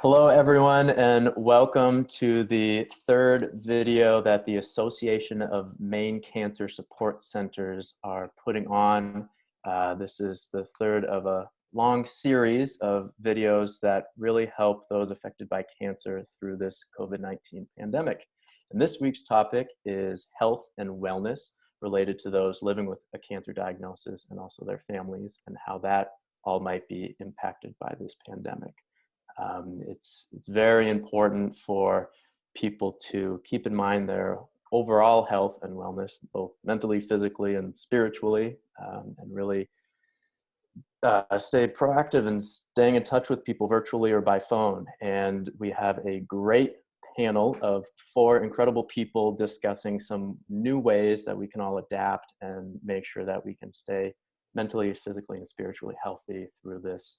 Hello, everyone, and welcome to the third video that the Association of Maine Cancer Support Centers are putting on. This is the third of a long series of videos that really help those affected by cancer through this COVID-19 pandemic. And this week's topic is health and wellness related to those living with a cancer diagnosis and also their families, and how that all might be impacted by this pandemic. It's very important for people to keep in mind their overall health and wellness, both mentally, physically, and spiritually, and really stay proactive and staying in touch with people virtually or by phone. And we have a great panel of 4 incredible people discussing some new ways that we can all adapt and make sure that we can stay mentally, physically, and spiritually healthy through this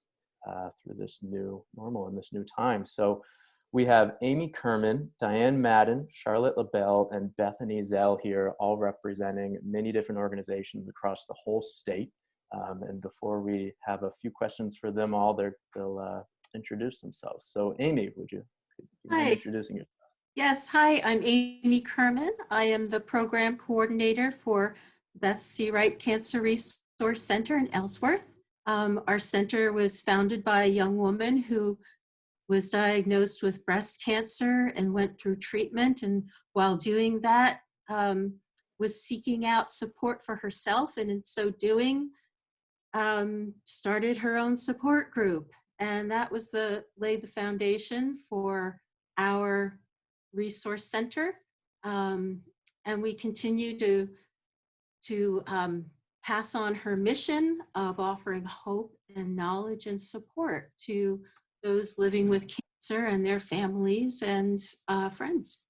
new normal and this new time. So we have Amy Kurman, Diane Madden, Charlotte Labelle, and Bethany Zell here, all representing many different organizations across the whole state. And before we have a few questions for them all, they'll introduce themselves. So Amy, would you mind introducing yourself? Yes, hi, I'm Amy Kurman. I am the program coordinator for Beth C. Wright Cancer Resource Center in Ellsworth. Our center was founded by a young woman who was diagnosed with breast cancer and went through treatment, and while doing that was seeking out support for herself, and in so doing started her own support group, and that was laid the foundation for our resource center, and we continue to pass on her mission of offering hope and knowledge and support to those living with cancer and their families and friends.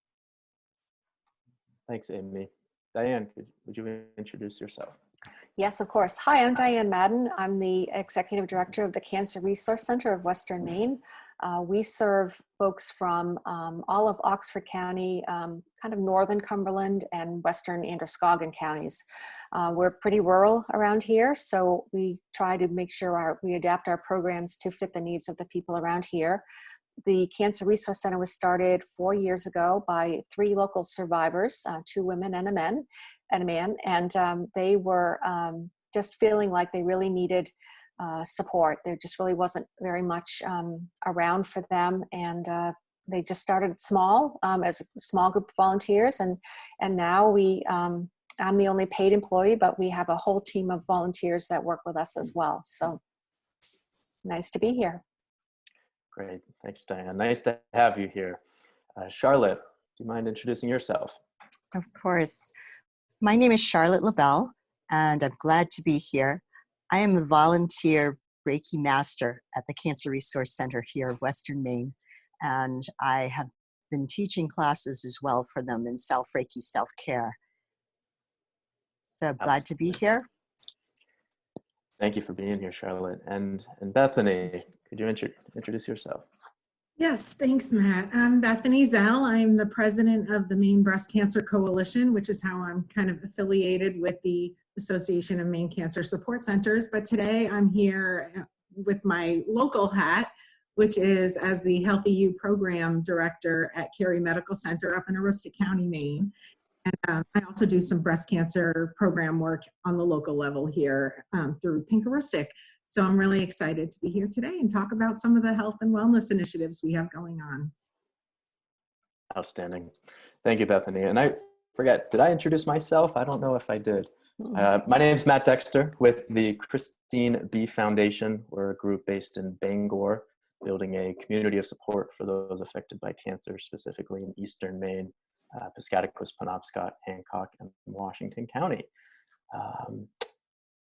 Thanks, Amy. Diane, would you introduce yourself? Yes, of course. Hi, I'm Diane Madden. I'm the Executive Director of the Cancer Resource Center of Western Maine. We serve folks from all of Oxford County, kind of northern Cumberland and western Androscoggin counties. We're pretty rural around here, so we try to make sure we adapt our programs to fit the needs of the people around here. The Cancer Resource Center was started 4 years ago by 3 local survivors, 2 women and a man, and they were just feeling like they really needed support. There just really wasn't very much around for them, and they just started small as a small group of volunteers, and now I'm the only paid employee, but we have a whole team of volunteers that work with us as well. So nice to be here. Great, thanks, Diane. Nice to have you here. Charlotte, do you mind introducing yourself? Of course. My name is Charlotte Labelle, and I'm glad to be here. I am a volunteer Reiki master at the Cancer Resource Center here of Western Maine, and I have been teaching classes as well for them in self-Reiki self-care. So glad to be here. Thank you for being here, Charlotte. And Bethany, could you introduce yourself? Yes, thanks, Matt. I'm Bethany Zell. I'm the president of the Maine Breast Cancer Coalition, which is how I'm kind of affiliated with the Association of Maine Cancer Support Centers. But today I'm here with my local hat, which is as the Healthy You Program Director at Cary Medical Center up in Aroostook County, Maine. And I also do some breast cancer program work on the local level here through Pink Aroostook. So I'm really excited to be here today and talk about some of the health and wellness initiatives we have going on. Outstanding. Thank you, Bethany. And I forget, did I introduce myself? I don't know if I did. My name is Matt Dexter with the Christine B. Foundation. We're a group based in Bangor, building a community of support for those affected by cancer, specifically in Eastern Maine, Piscataquis, Penobscot, Hancock, and Washington County.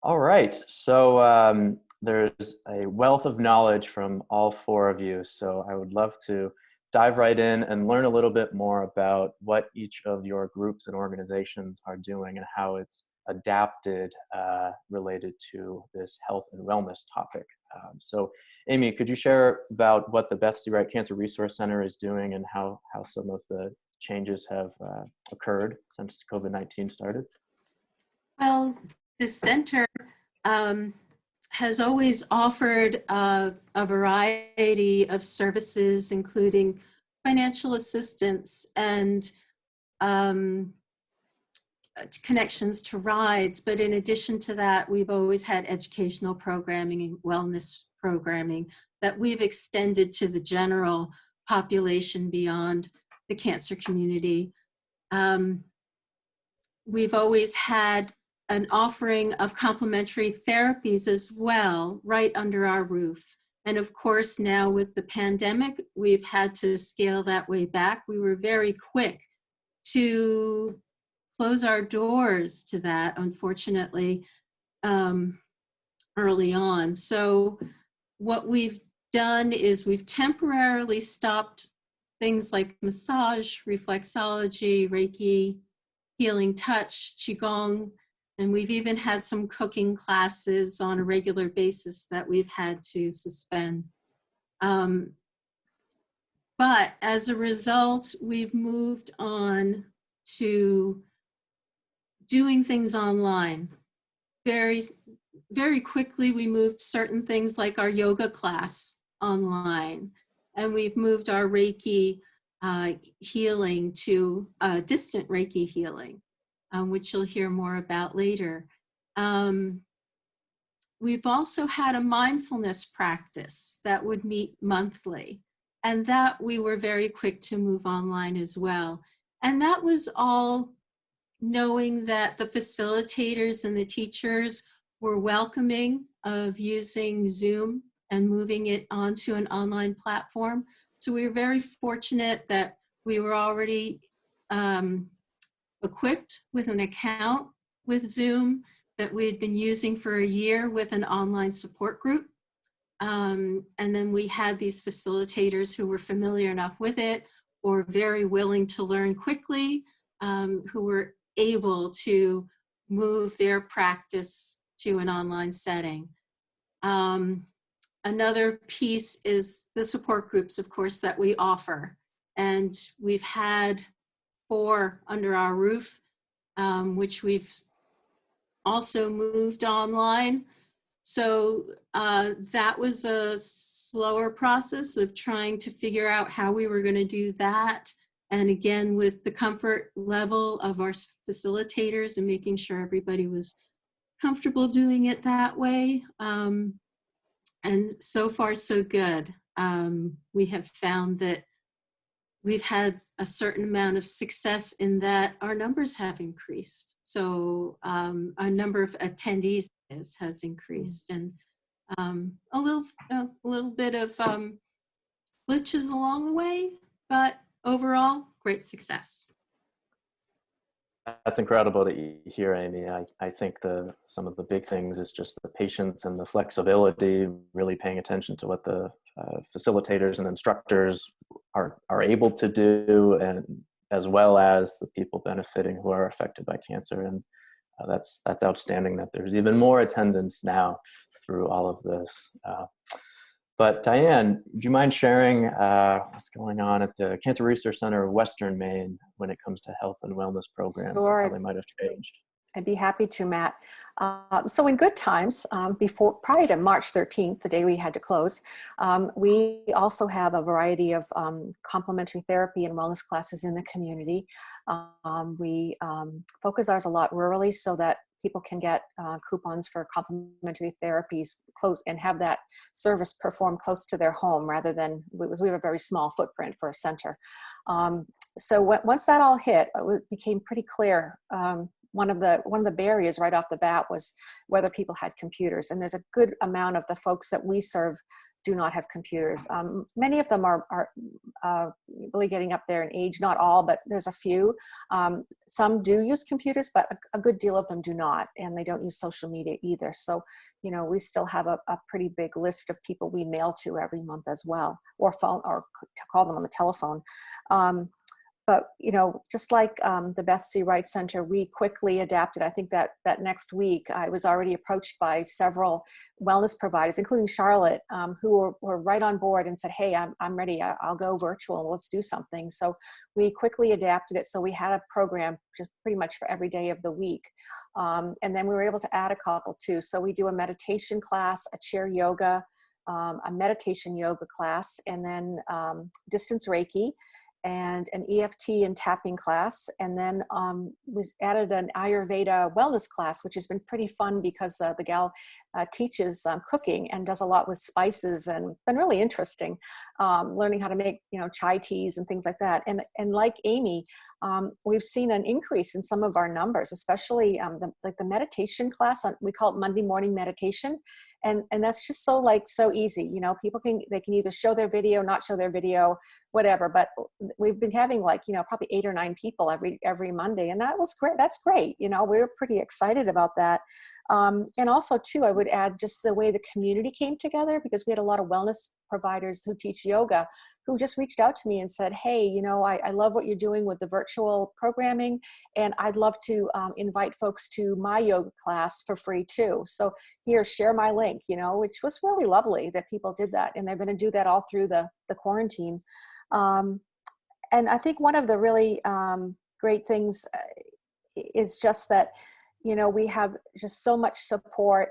All right, so there's a wealth of knowledge from all 4 of you, so I would love to dive right in and learn a little bit more about what each of your groups and organizations are doing and how it's adapted related to this health and wellness topic. So Amy, could you share about what the Beth C. Wright Cancer Resource Center is doing and how some of the changes have occurred since COVID-19 started? Well, the center has always offered a variety of services, including financial assistance and connections to rides. But in addition to that, we've always had educational programming and wellness programming that we've extended to the general population beyond the cancer community. We've always had an offering of complementary therapies as well, right under our roof. And of course, now with the pandemic, we've had to scale that way back. We were very quick to close our doors to that, unfortunately, early on. So what we've done is we've temporarily stopped things like massage, reflexology, Reiki, healing touch, Qigong, and we've even had some cooking classes on a regular basis that we've had to suspend. But as a result, we've moved on to doing things online. Very, very quickly, we moved certain things like our yoga class online, and we've moved our Reiki healing to distant Reiki healing, which you'll hear more about later. We've also had a mindfulness practice that would meet monthly, and that we were very quick to move online as well. And that was all knowing that the facilitators and the teachers were welcoming of using Zoom and moving it onto an online platform. So we were very fortunate that we were already equipped with an account with Zoom that we had been using for a year with an online support group. And then we had these facilitators who were familiar enough with it or very willing to learn quickly, who were able to move their practice to an online setting. Another piece is the support groups, of course, that we offer. And we've had 4 under our roof, which we've also moved online. So that was a slower process of trying to figure out how we were going to do that. And again, with the comfort level of our facilitators and making sure everybody was comfortable doing it that way. And so far, so good. We have found that we've had a certain amount of success in that our numbers have increased. So our number of attendees has increased, and a little bit of glitches along the way, but overall, great success. That's incredible to hear, Amy. I think some of the big things is just the patience and the flexibility, really paying attention to what the facilitators and instructors are able to do, and as well as the people benefiting who are affected by cancer. And that's outstanding that there's even more attendance now through all of this. But Diane, do you mind sharing what's going on at the Cancer Research Center of Western Maine when it comes to health and wellness programs Sure. and how they might have changed? I'd be happy to, Matt. So in good times, prior to March 13th, the day we had to close, we also have a variety of complementary therapy and wellness classes in the community. We focus ours a lot rurally so that people can get coupons for complementary therapies close and have that service performed close to their home rather than, we have a very small footprint for a center. So once that all hit, it became pretty clear. One of the barriers right off the bat was whether people had computers, and there's a good amount of the folks that we serve do not have computers. Many of them are really getting up there in age, not all, but there's a few. Some do use computers, but a good deal of them do not, and they don't use social media either. So, you know, we still have a pretty big list of people we mail to every month as well, or phone, or call them on the telephone. but you know, just like the Beth C. Wright Center, we quickly adapted. I think that next week I was already approached by several wellness providers, including Charlotte, who were right on board and said, "Hey, I'm ready. I'll go virtual. Let's do something." So we quickly adapted it. So we had a program just pretty much for every day of the week, and then we were able to add a couple too. So we do a meditation class, a chair yoga, a meditation yoga class, and then distance Reiki, and an EFT and tapping class. And then we added an Ayurveda wellness class, which has been pretty fun because the gal teaches cooking and does a lot with spices, and been really interesting, learning how to make, you know, chai teas and things like that. And like Amy, we've seen an increase in some of our numbers, especially the meditation class. We call it Monday morning meditation. And that's just so easy. You know, people can either show their video, not show their video, whatever. But we've been having probably 8 or 9 people every Monday. And that was great. That's great. You know, we were pretty excited about that. And also too, I would add just the way the community came together, because we had a lot of wellness providers who teach yoga who just reached out to me and said, "Hey, you know, I love what you're doing with the virtual programming, and I'd love to invite folks to my yoga class for free too. So here, share my link," you know, which was really lovely that people did that. And they're going to do that all through the quarantine. And I think one of the really great things is just that, you know, we have just so much support,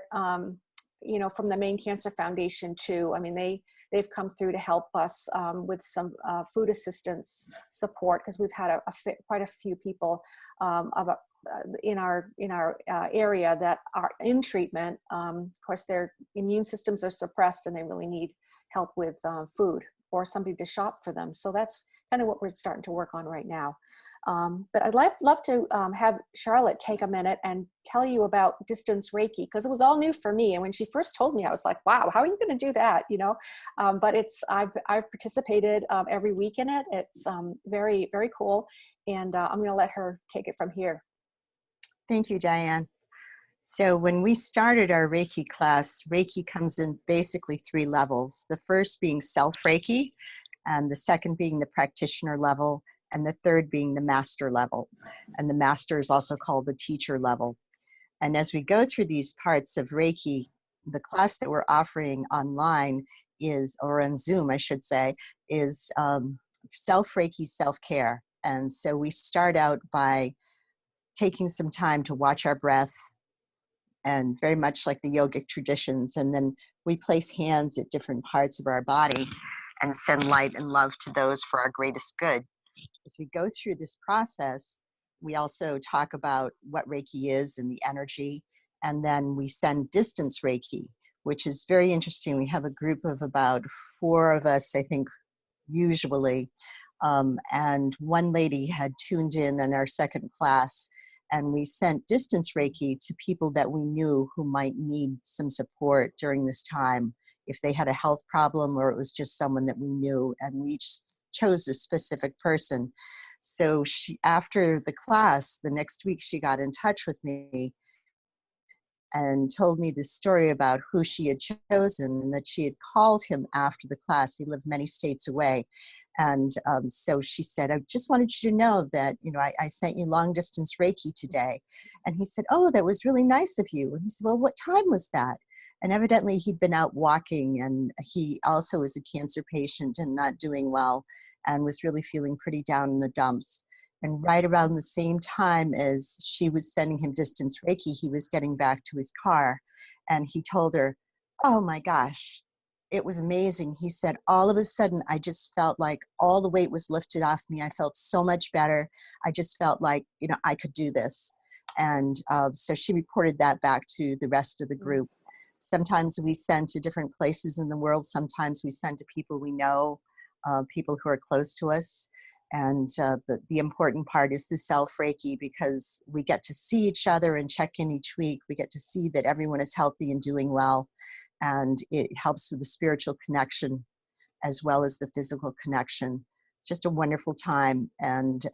you know, from the Maine Cancer Foundation too. I mean, they've come through to help us with some food assistance support, because we've had quite a few people in our area that are in treatment. Of course, their immune systems are suppressed and they really need help with food or somebody to shop for them. So that's kind of what we're starting to work on right now. But I'd love to have Charlotte take a minute and tell you about distance Reiki, because it was all new for me. And when she first told me, I was like, wow, how are you going to do that? You know, but I've participated every week in it. It's very, very cool. And I'm going to let her take it from here. Thank you, Diane. So when we started our Reiki class, Reiki comes in basically 3 levels. The first being self-Reiki, and the second being the practitioner level, and the third being the master level. And the master is also called the teacher level. And as we go through these parts of Reiki, the class that we're offering online is, or on Zoom, I should say, is self-Reiki self-care. And so we start out by taking some time to watch our breath, and very much like the yogic traditions. And then we place hands at different parts of our body and send light and love to those for our greatest good. As we go through this process, we also talk about what Reiki is and the energy. And then we send distance Reiki, which is very interesting. We have a group of about 4 of us, I think, usually. And one lady had tuned in our second class, and we sent distance Reiki to people that we knew who might need some support during this time, if they had a health problem or it was just someone that we knew, and we each chose a specific person. So after the class, the next week, she got in touch with me and told me this story about who she had chosen, and that she had called him after the class. He lived many states away. And so she said, "I just wanted you to know that, you know, I sent you long distance Reiki today." And he said, "Oh, that was really nice of you." And he said, "Well, what time was that?" And evidently he'd been out walking, and he also is a cancer patient and not doing well, and was really feeling pretty down in the dumps. And right around the same time as she was sending him distance Reiki, he was getting back to his car, and he told her, "Oh my gosh, it was amazing." He said, "All of a sudden, I just felt like all the weight was lifted off me. I felt so much better. I just felt like, you know, I could do this." And so she reported that back to the rest of the group. Sometimes we send to different places in the world. Sometimes we send to people we know, people who are close to us. And the important part is the self-Reiki, because we get to see each other and check in each week. We get to see that everyone is healthy and doing well. And it helps with the spiritual connection as well as the physical connection. It's just a wonderful time, and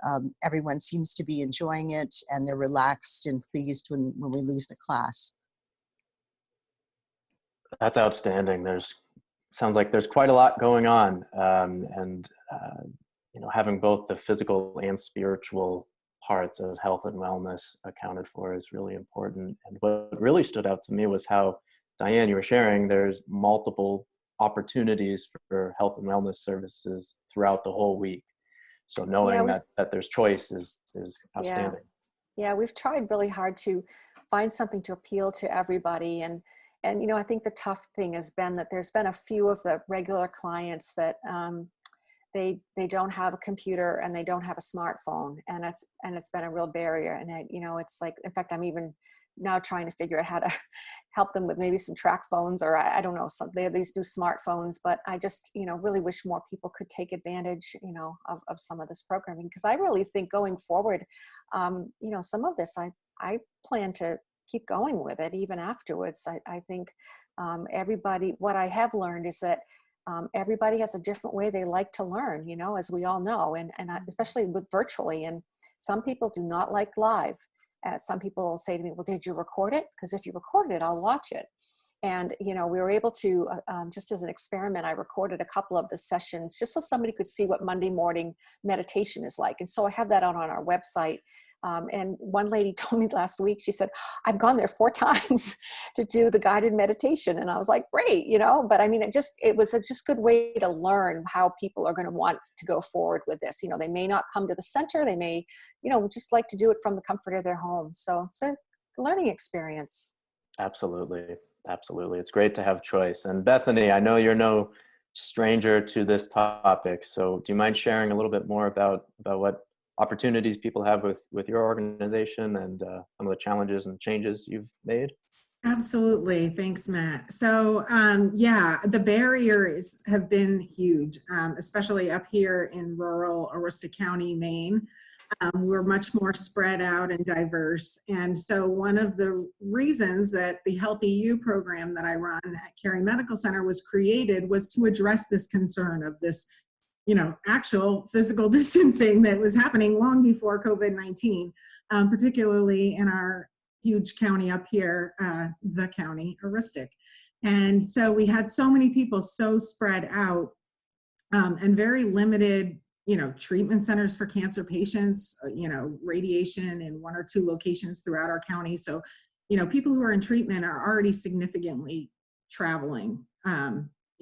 everyone seems to be enjoying it, and they're relaxed and pleased when we leave the class. That's outstanding. Sounds like there's quite a lot going on, and having both the physical and spiritual parts of health and wellness accounted for is really important. And what really stood out to me was how, Diane, you were sharing, there's multiple opportunities for health and wellness services throughout the whole week. So knowing that there's choice is outstanding. Yeah, we've tried really hard to find something to appeal to everybody. And I think the tough thing has been that there's been a few of the regular clients that they don't have a computer and they don't have a smartphone, and it's been a real barrier. And it's like, in fact, I'm even now trying to figure out how to help them with maybe some track phones, or I don't know, they have these new smartphones. But I just really wish more people could take advantage of some of this programming, because I really think going forward, some of this I plan to keep going with it even afterwards. I think everybody, what I have learned is that everybody has a different way they like to learn, as we all know, and especially with virtually. And some people do not like live. Some people will say to me, well, did you record it? Because if you recorded it, I'll watch it. And, we were able to, just as an experiment, I recorded a couple of the sessions just so somebody could see what Monday morning meditation is like. And so I have that out on our website. And one lady told me last week, she said, I've gone there 4 times to do the guided meditation. And I was like, great, but I mean, it was a just good way to learn how people are going to want to go forward with this. They may not come to the center. They may, just like to do it from the comfort of their home. So it's a learning experience. Absolutely. Absolutely. It's great to have choice. And Bethany, I know you're no stranger to this topic. So do you mind sharing a little bit more about what opportunities people have with your organization and some of the challenges and changes you've made? Absolutely. Thanks, Matt. So the barriers have been huge, especially up here in rural Aroostook County, Maine. We're much more spread out and diverse. And so one of the reasons that the Healthy You program that I run at Cary Medical Center was created was to address this concern of this actual physical distancing that was happening long before COVID-19, particularly in our huge county up here, the county, Aroostook. And so we had so many people so spread out and very limited, treatment centers for cancer patients, radiation in 1 or 2 locations throughout our county. So, people who are in treatment are already significantly traveling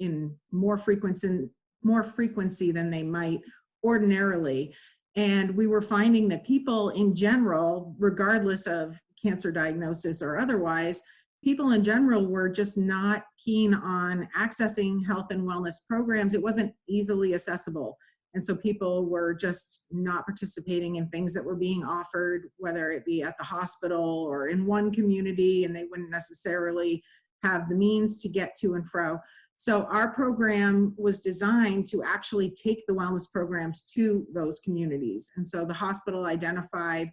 in more frequency than they might ordinarily. And we were finding that people in general, regardless of cancer diagnosis or otherwise, people in general were just not keen on accessing health and wellness programs. It wasn't easily accessible. And so people were just not participating in things that were being offered, whether it be at the hospital or in one community, and they wouldn't necessarily have the means to get to and fro. So our program was designed to actually take the wellness programs to those communities. And so the hospital identified,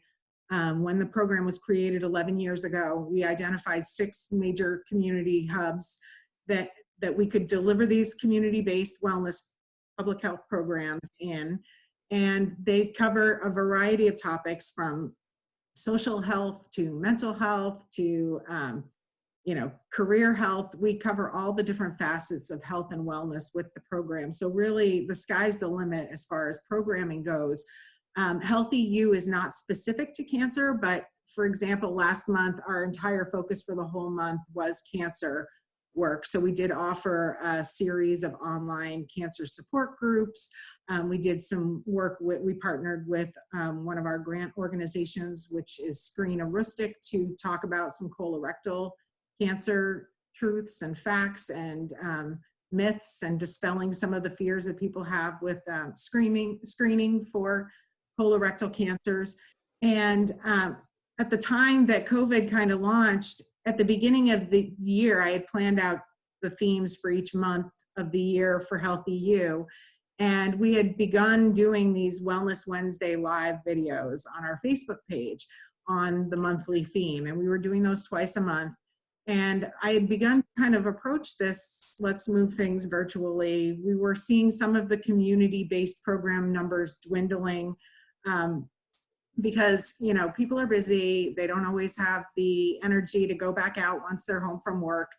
when the program was created 11 years ago, we identified 6 major community hubs that we could deliver these community-based wellness public health programs in. And they cover a variety of topics, from social health to mental health to career health. We cover all the different facets of health and wellness with the program. So really, the sky's the limit as far as programming goes. Healthy You is not specific to cancer, but for example, last month, our entire focus for the whole month was cancer work. So we did offer a series of online cancer support groups. We did some work we partnered with one of our grant organizations, which is Screen Aroostook, to talk about some colorectal cancer truths and facts and myths, and dispelling some of the fears that people have with screening for colorectal cancers. And at the time that COVID kind of launched, at the beginning of the year, I had planned out the themes for each month of the year for Healthy You. And we had begun doing these Wellness Wednesday live videos on our Facebook page on the monthly theme. And we were doing those twice a month. And I had begun to kind of approach this, let's move things virtually. We were seeing some of the community-based program numbers dwindling because, people are busy. They don't always have the energy to go back out once they're home from work.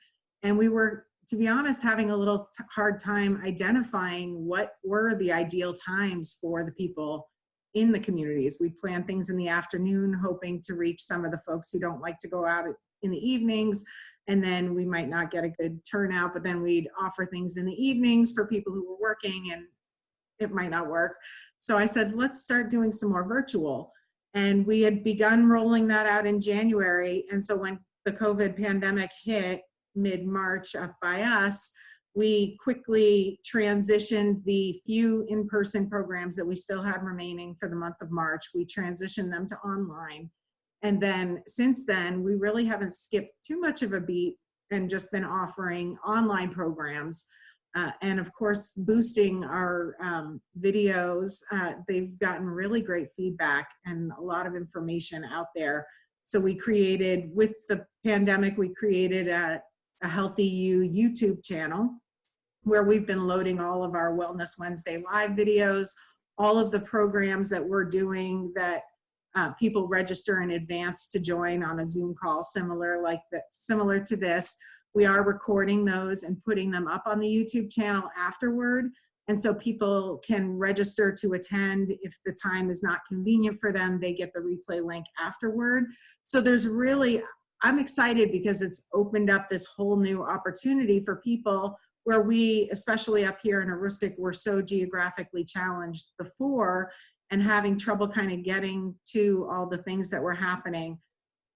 And we were to be honest, having a little hard time identifying what were the ideal times for the people in the communities. We plan things in the afternoon, hoping to reach some of the folks who don't like to go out in the evenings. And then we might not get a good turnout, but then we'd offer things in the evenings for people who were working, and it might not work. So I said, let's start doing some more virtual. And we had begun rolling that out in January. And so when the COVID pandemic hit mid-March up by us, we quickly transitioned the few in-person programs that we still had remaining for the month of March. We transitioned them to online. And then since then, we really haven't skipped too much of a beat and just been offering online programs. And of course, boosting our videos. They've gotten really great feedback and a lot of information out there. So we created, with the pandemic, we created a Healthy You YouTube channel where we've been loading all of our Wellness Wednesday live videos, all of the programs that we're doing that people register in advance to join on a Zoom call similar to this. We are recording those and putting them up on the YouTube channel afterward. And so people can register to attend. If the time is not convenient for them, they get the replay link afterward. So there's really, I'm excited because it's opened up this whole new opportunity for people where we, especially up here in Aroostook, were so geographically challenged before and having trouble kind of getting to all the things that were happening.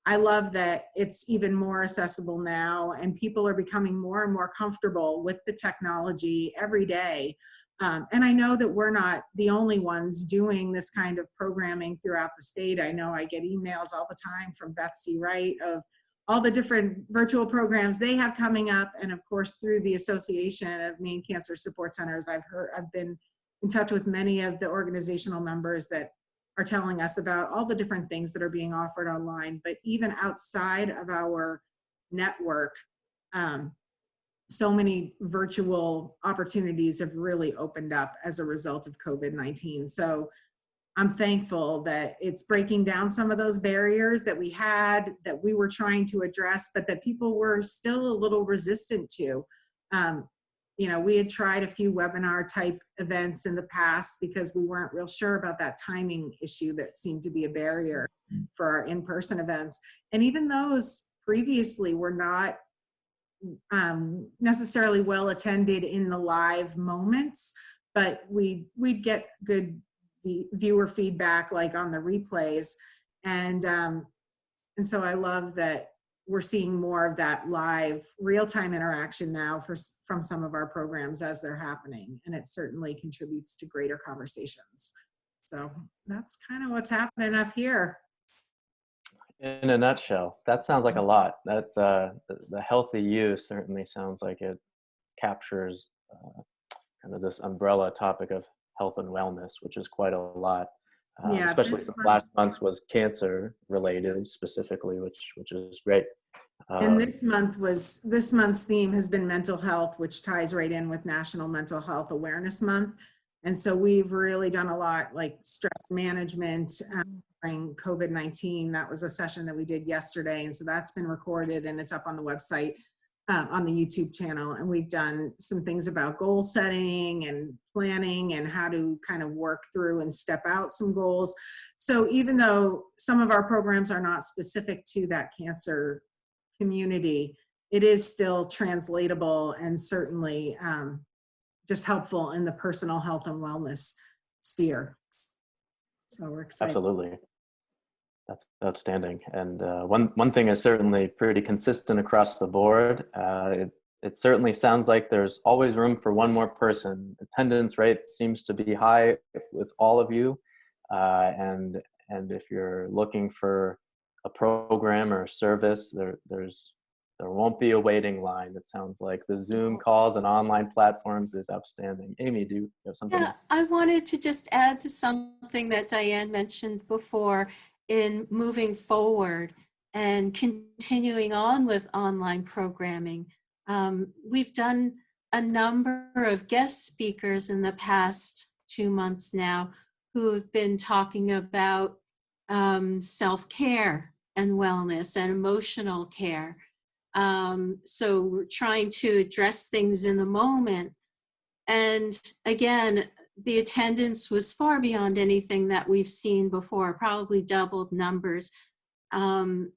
I love that it's even more accessible now, and people are becoming more and more comfortable with the technology every day. And I know that we're not the only ones doing this kind of programming throughout the state. I know I get emails all the time from Bethany Wright of all the different virtual programs they have coming up. And of course, through the Association of Maine Cancer Support Centers, I've been in touch with many of the organizational members that are telling us about all the different things that are being offered online. But even outside of our network, so many virtual opportunities have really opened up as a result of COVID-19. So I'm thankful that it's breaking down some of those barriers that we had, that we were trying to address, but that people were still a little resistant to. You know, we had tried a few webinar type events in the past because we weren't real sure about that timing issue that seemed to be a barrier for our in-person events. And even those previously were not necessarily well attended in the live moments, but we'd get good viewer feedback like on the replays. And so I love that we're seeing more of that live real-time interaction now from some of our programs as they're happening. And it certainly contributes to greater conversations. So that's kind of what's happening up here. In a nutshell, that sounds like a lot. That's the Healthy You certainly sounds like it captures kind of this umbrella topic of health and wellness, which is quite a lot. Yeah, especially since last month was cancer related specifically, which is great. And this month's theme has been mental health, which ties right in with National Mental Health Awareness Month. And so we've really done a lot like stress management during COVID-19. That was a session that we did yesterday. And so that's been recorded and it's up on the website, on the YouTube channel. And we've done some things about goal setting and planning and how to kind of work through and step out some goals. So even though some of our programs are not specific to that cancer community, it is still translatable and certainly just helpful in the personal health and wellness sphere. So we're excited. Absolutely. That's outstanding. And one thing is certainly pretty consistent across the board. It certainly sounds like there's always room for one more person. Attendance rate seems to be high with all of you. And if you're looking for a program or a service, there won't be a waiting line. It sounds like the Zoom calls and online platforms is outstanding. Amy, do you have something? Yeah, I wanted to just add to something that Diane mentioned before in moving forward and continuing on with online programming. We've done a number of guest speakers in the past 2 months now who have been talking about self-care and wellness and emotional care. So we're trying to address things in the moment. And again, the attendance was far beyond anything that we've seen before, probably doubled numbers. And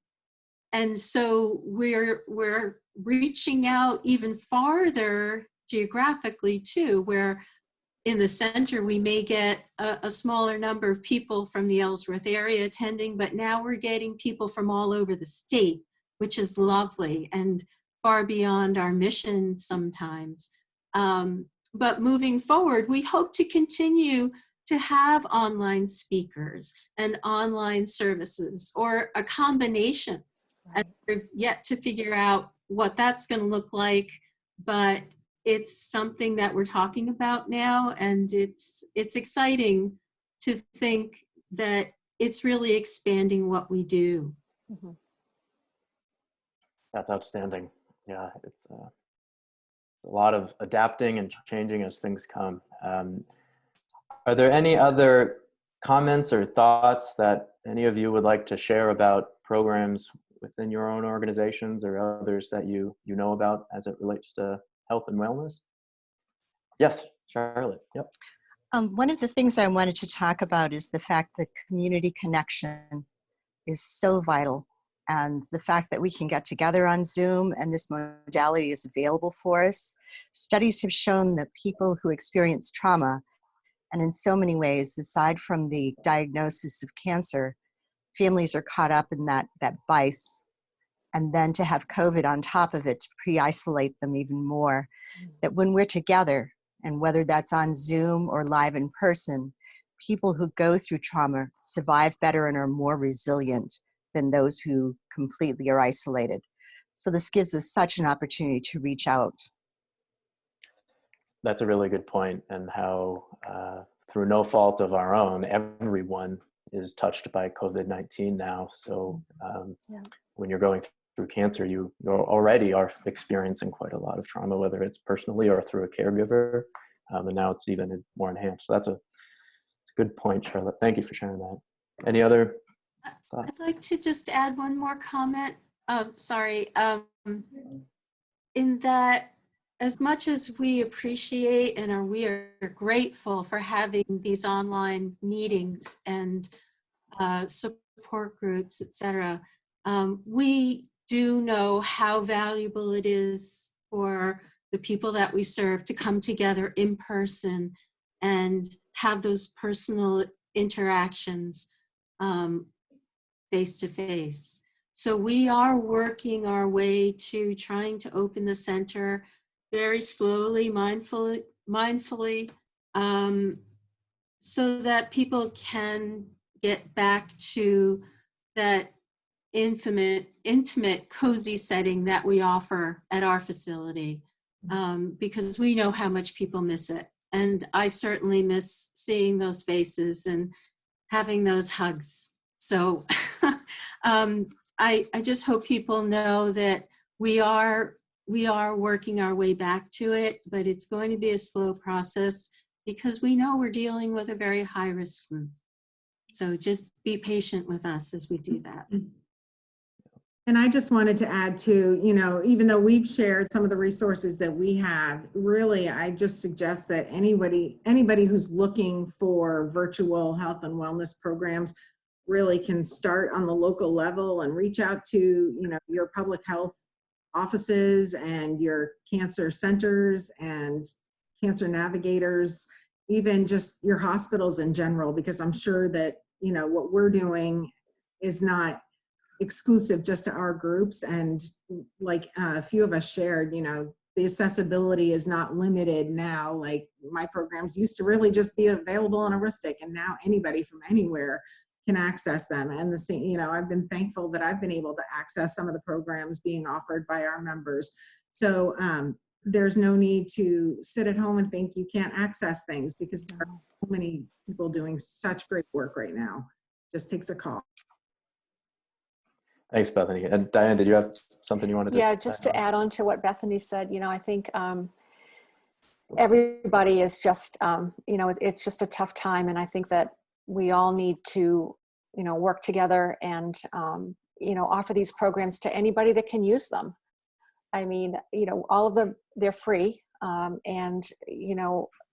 so we're reaching out even farther geographically too, where in the center we may get a smaller number of people from the Ellsworth area attending, but now we're getting people from all over the state, which is lovely and far beyond our mission sometimes. But moving forward, we hope to continue to have online speakers and online services, or a combination. And we've yet to figure out what that's going to look like, but it's something that we're talking about now, and it's exciting to think that it's really expanding what we do. Mm-hmm. That's outstanding. Yeah, it's a lot of adapting and changing as things come. Are there any other comments or thoughts that any of you would like to share about programs within your own organizations or others that you know about as it relates to health and wellness? Yes, Charlotte. Yep. One of the things I wanted to talk about is the fact that community connection is so vital, and the fact that we can get together on Zoom and this modality is available for us. Studies have shown that people who experience trauma, and in so many ways, aside from the diagnosis of cancer, families are caught up in that vice. And then to have COVID on top of it to pre-isolate them even more, that when we're together, and whether that's on Zoom or live in person, people who go through trauma survive better and are more resilient than those who completely are isolated. So this gives us such an opportunity to reach out. That's a really good point, and how through no fault of our own, everyone is touched by COVID-19 now. So when you're going through cancer, you already are experiencing quite a lot of trauma, whether it's personally or through a caregiver, and now it's even more enhanced. So that's a good point, Charlotte. Thank you for sharing that. Any other thoughts? I'd like to just add one more comment. In that, as much as we appreciate and we are grateful for having these online meetings and support groups, etc., we do know how valuable it is for the people that we serve to come together in person and have those personal interactions face to face. So we are working our way to trying to open the center very slowly, mindfully, so that people can get back to that intimate, cozy setting that we offer at our facility, because we know how much people miss it. And I certainly miss seeing those faces and having those hugs. So I just hope people know that we are working our way back to it, but it's going to be a slow process because we know we're dealing with a very high-risk group. So just be patient with us as we do that. And I just wanted to add to, even though we've shared some of the resources that we have, really, I just suggest that anybody who's looking for virtual health and wellness programs really can start on the local level and reach out to, your public health offices and your cancer centers and cancer navigators, even just your hospitals in general, because I'm sure that, what we're doing is not exclusive just to our groups. And like a few of us shared, the accessibility is not limited now. Like my programs used to really just be available on a wrist stick, and now anybody from anywhere can access them. And the same, I've been thankful that I've been able to access some of the programs being offered by our members. So there's no need to sit at home and think you can't access things, because there are so many people doing such great work right now. Just takes a call. Thanks, Bethany. And Diane, did you have something you wanted to? Yeah, just to add on to what Bethany said, I think everybody is just, it's just a tough time. And I think that we all need to, work together and, offer these programs to anybody that can use them. I mean, all of them, they're free. And,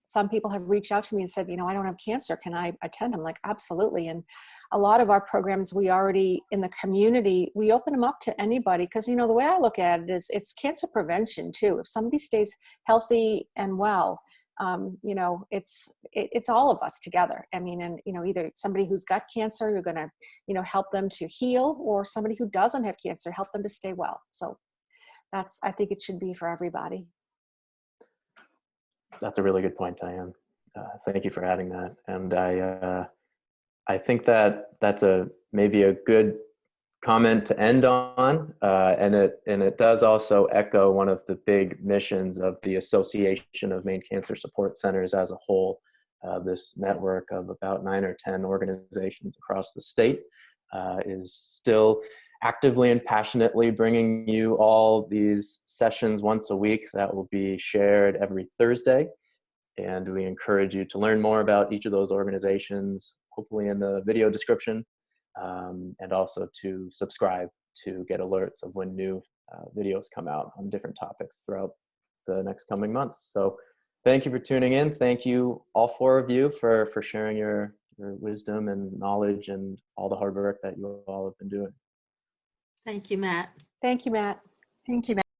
some people have reached out to me and said, I don't have cancer. Can I attend? I'm like, absolutely. And a lot of our programs, we already in the community, we open them up to anybody. Because, the way I look at it is it's cancer prevention too. If somebody stays healthy and well, it's all of us together. I mean, and, either somebody who's got cancer, you're going to, help them to heal, or somebody who doesn't have cancer, help them to stay well. So I think it should be for everybody. That's a really good point, Diane. Thank you for adding that. And I think that that's maybe a good comment to end on, and it does also echo one of the big missions of the Association of Maine Cancer Support Centers as a whole. This network of about 9 or 10 organizations across the state is still actively and passionately bringing you all these sessions once a week that will be shared every Thursday. And we encourage you to learn more about each of those organizations, hopefully in the video description, and also to subscribe to get alerts of when new videos come out on different topics throughout the next coming months. So thank you for tuning in. Thank you, all 4 of you, for sharing your wisdom and knowledge and all the hard work that you all have been doing. Thank you, Matt. Thank you, Matt. Thank you, Matt.